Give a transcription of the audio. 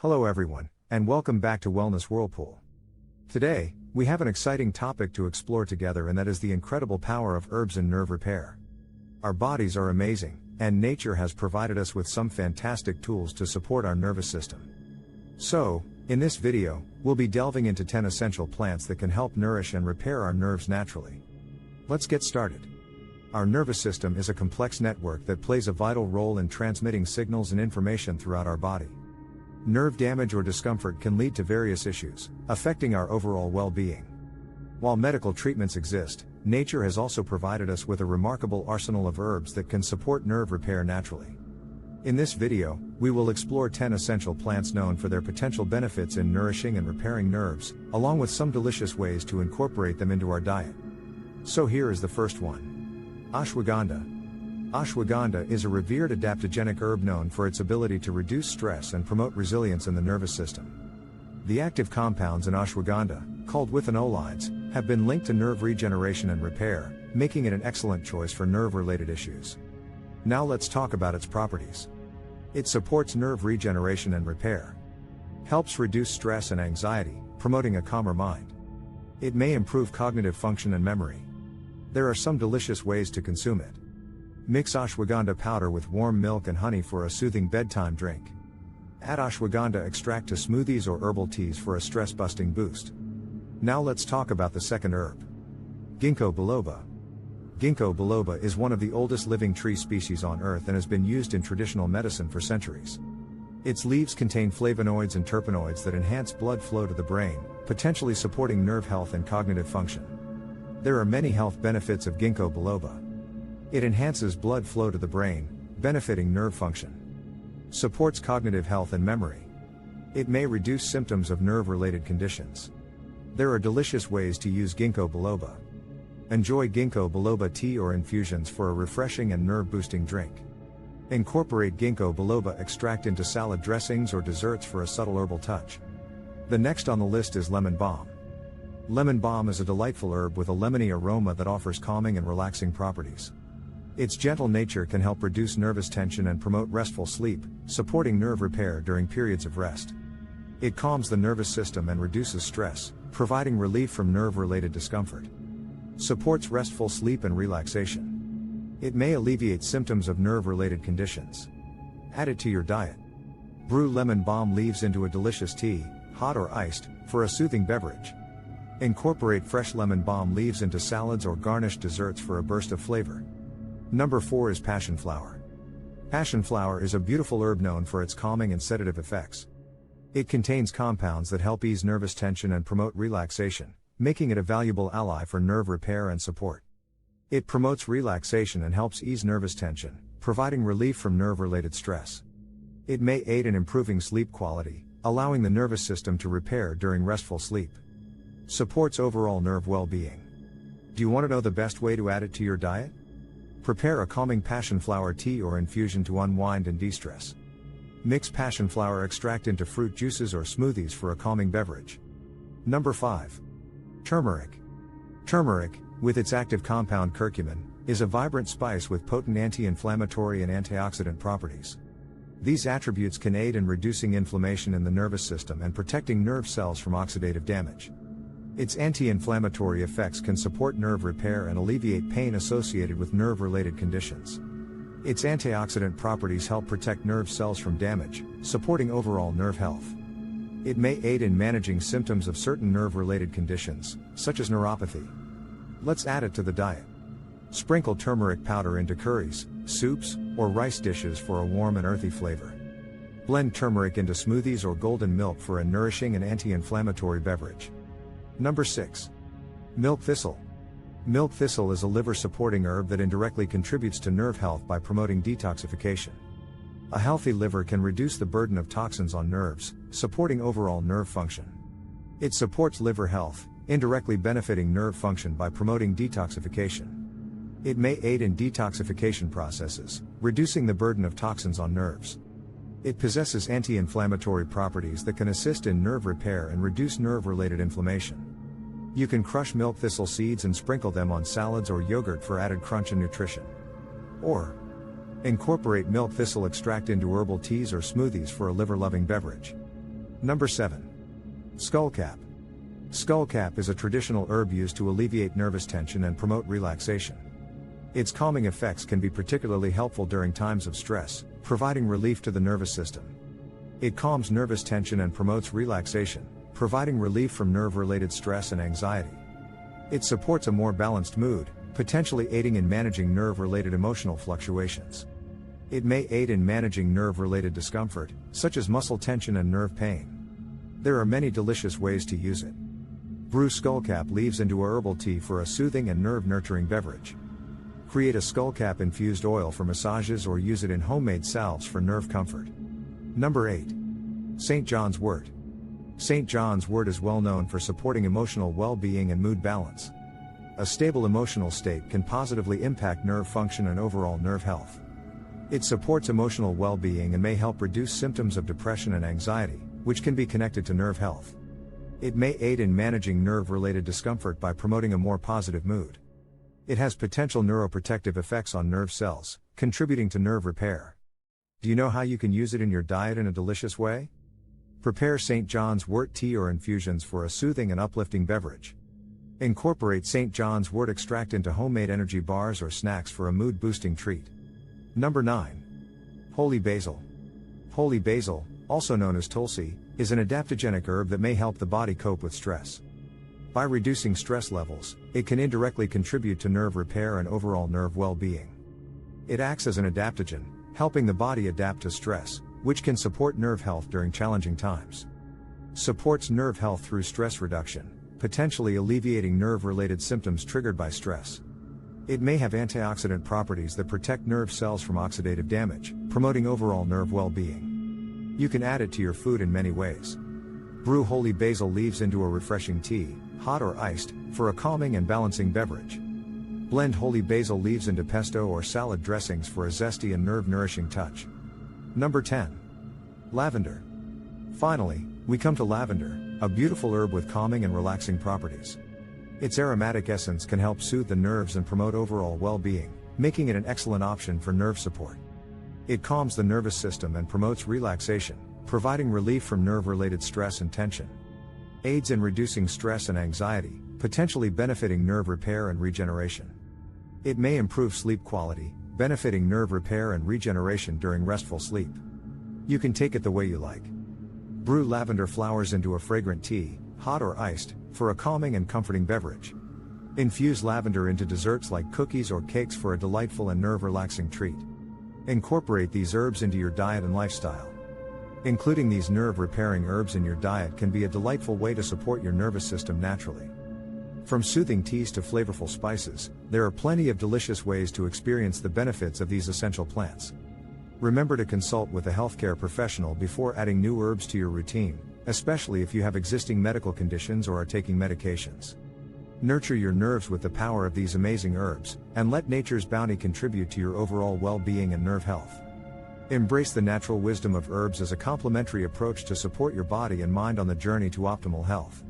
Hello everyone, and welcome back to Wellness Whirlpool. Today, we have an exciting topic to explore together, and that is the incredible power of herbs in nerve repair. Our bodies are amazing, and nature has provided us with some fantastic tools to support our nervous system. So, in this video, we'll be delving into 10 essential plants that can help nourish and repair our nerves naturally. Let's get started. Our nervous system is a complex network that plays a vital role in transmitting signals and information throughout our body. Nerve damage or discomfort can lead to various issues, affecting our overall well-being. While medical treatments exist, nature has also provided us with a remarkable arsenal of herbs that can support nerve repair naturally. In this video, we will explore 10 essential plants known for their potential benefits in nourishing and repairing nerves, along with some delicious ways to incorporate them into our diet. So here is the first one. Ashwagandha. Ashwagandha is a revered adaptogenic herb known for its ability to reduce stress and promote resilience in the nervous system. The active compounds in ashwagandha, called withanolides, have been linked to nerve regeneration and repair, making it an excellent choice for nerve-related issues. Now let's talk about its properties. It supports nerve regeneration and repair. Helps reduce stress and anxiety, promoting a calmer mind. It may improve cognitive function and memory. There are some delicious ways to consume it. Mix ashwagandha powder with warm milk and honey for a soothing bedtime drink. Add ashwagandha extract to smoothies or herbal teas for a stress-busting boost. Now let's talk about the second herb. Ginkgo biloba. Ginkgo biloba is one of the oldest living tree species on Earth and has been used in traditional medicine for centuries. Its leaves contain flavonoids and terpenoids that enhance blood flow to the brain, potentially supporting nerve health and cognitive function. There are many health benefits of ginkgo biloba. It enhances blood flow to the brain, benefiting nerve function. Supports cognitive health and memory. It may reduce symptoms of nerve-related conditions. There are delicious ways to use ginkgo biloba. Enjoy ginkgo biloba tea or infusions for a refreshing and nerve-boosting drink. Incorporate ginkgo biloba extract into salad dressings or desserts for a subtle herbal touch. The next on the list is lemon balm. Lemon balm is a delightful herb with a lemony aroma that offers calming and relaxing properties. Its gentle nature can help reduce nervous tension and promote restful sleep, supporting nerve repair during periods of rest. It calms the nervous system and reduces stress, providing relief from nerve-related discomfort. Supports restful sleep and relaxation. It may alleviate symptoms of nerve-related conditions. Add it to your diet. Brew lemon balm leaves into a delicious tea, hot or iced, for a soothing beverage. Incorporate fresh lemon balm leaves into salads or garnished desserts for a burst of flavor. Number 4 is passion flower. Passion flower is a beautiful herb known for its calming and sedative effects. It contains compounds that help ease nervous tension and promote relaxation, making it a valuable ally for nerve repair and support. It promotes relaxation and helps ease nervous tension, providing relief from nerve-related stress. It may aid in improving sleep quality, allowing the nervous system to repair during restful sleep. Supports overall nerve well-being. Do you want to know the best way to add it to your diet? Prepare a calming passion flower tea or infusion to unwind and de-stress. Mix passion flower extract into fruit juices or smoothies for a calming beverage. Number 5. Turmeric. Turmeric, with its active compound curcumin, is a vibrant spice with potent anti-inflammatory and antioxidant properties. These attributes can aid in reducing inflammation in the nervous system and protecting nerve cells from oxidative damage. Its anti-inflammatory effects can support nerve repair and alleviate pain associated with nerve-related conditions. Its antioxidant properties help protect nerve cells from damage, supporting overall nerve health. It may aid in managing symptoms of certain nerve-related conditions, such as neuropathy. Let's add it to the diet. Sprinkle turmeric powder into curries, soups, or rice dishes for a warm and earthy flavor. Blend turmeric into smoothies or golden milk for a nourishing and anti-inflammatory beverage. Number 6. Milk thistle. Milk thistle is a liver-supporting herb that indirectly contributes to nerve health by promoting detoxification. A healthy liver can reduce the burden of toxins on nerves, supporting overall nerve function. It supports liver health, indirectly benefiting nerve function by promoting detoxification. It may aid in detoxification processes, reducing the burden of toxins on nerves. It possesses anti-inflammatory properties that can assist in nerve repair and reduce nerve-related inflammation. You can crush milk thistle seeds and sprinkle them on salads or yogurt for added crunch and nutrition. Or, incorporate milk thistle extract into herbal teas or smoothies for a liver-loving beverage. Number 7. Skullcap. Skullcap is a traditional herb used to alleviate nervous tension and promote relaxation. Its calming effects can be particularly helpful during times of stress, providing relief to the nervous system. It calms nervous tension and promotes relaxation, providing relief from nerve-related stress and anxiety. It supports a more balanced mood, potentially aiding in managing nerve-related emotional fluctuations. It may aid in managing nerve-related discomfort, such as muscle tension and nerve pain. There are many delicious ways to use it. Brew skullcap leaves into a herbal tea for a soothing and nerve-nurturing beverage. Create a skullcap infused oil for massages or use it in homemade salves for nerve comfort. Number 8. St. John's wort. St. John's wort is well known for supporting emotional well-being and mood balance. A stable emotional state can positively impact nerve function and overall nerve health. It supports emotional well-being and may help reduce symptoms of depression and anxiety, which can be connected to nerve health. It may aid in managing nerve-related discomfort by promoting a more positive mood. It has potential neuroprotective effects on nerve cells, contributing to nerve repair. Do you know how you can use it in your diet in a delicious way? Prepare St. John's wort tea or infusions for a soothing and uplifting beverage. Incorporate St. John's wort extract into homemade energy bars or snacks for a mood-boosting treat. Number 9. Holy basil. Holy basil, also known as tulsi, is an adaptogenic herb that may help the body cope with stress. By reducing stress levels, it can indirectly contribute to nerve repair and overall nerve well-being. It acts as an adaptogen, helping the body adapt to stress, which can support nerve health during challenging times. Supports nerve health through stress reduction, potentially alleviating nerve-related symptoms triggered by stress. It may have antioxidant properties that protect nerve cells from oxidative damage, promoting overall nerve well-being. You can add it to your food in many ways. Brew holy basil leaves into a refreshing tea, hot or iced, for a calming and balancing beverage. Blend holy basil leaves into pesto or salad dressings for a zesty and nerve-nourishing touch. Number 10. Lavender. Finally, we come to lavender, a beautiful herb with calming and relaxing properties. Its aromatic essence can help soothe the nerves and promote overall well-being, making it an excellent option for nerve support. It calms the nervous system and promotes relaxation, providing relief from nerve-related stress and tension. Aids in reducing stress and anxiety, potentially benefiting nerve repair and regeneration. It may improve sleep quality, benefiting nerve repair and regeneration during restful sleep. You can take it the way you like. Brew lavender flowers into a fragrant tea, hot or iced, for a calming and comforting beverage. Infuse lavender into desserts like cookies or cakes for a delightful and nerve-relaxing treat. Incorporate these herbs into your diet and lifestyle. Including these nerve-repairing herbs in your diet can be a delightful way to support your nervous system naturally. From soothing teas to flavorful spices, there are plenty of delicious ways to experience the benefits of these essential plants. Remember to consult with a healthcare professional before adding new herbs to your routine, especially if you have existing medical conditions or are taking medications. Nurture your nerves with the power of these amazing herbs, and let nature's bounty contribute to your overall well-being and nerve health. Embrace the natural wisdom of herbs as a complementary approach to support your body and mind on the journey to optimal health.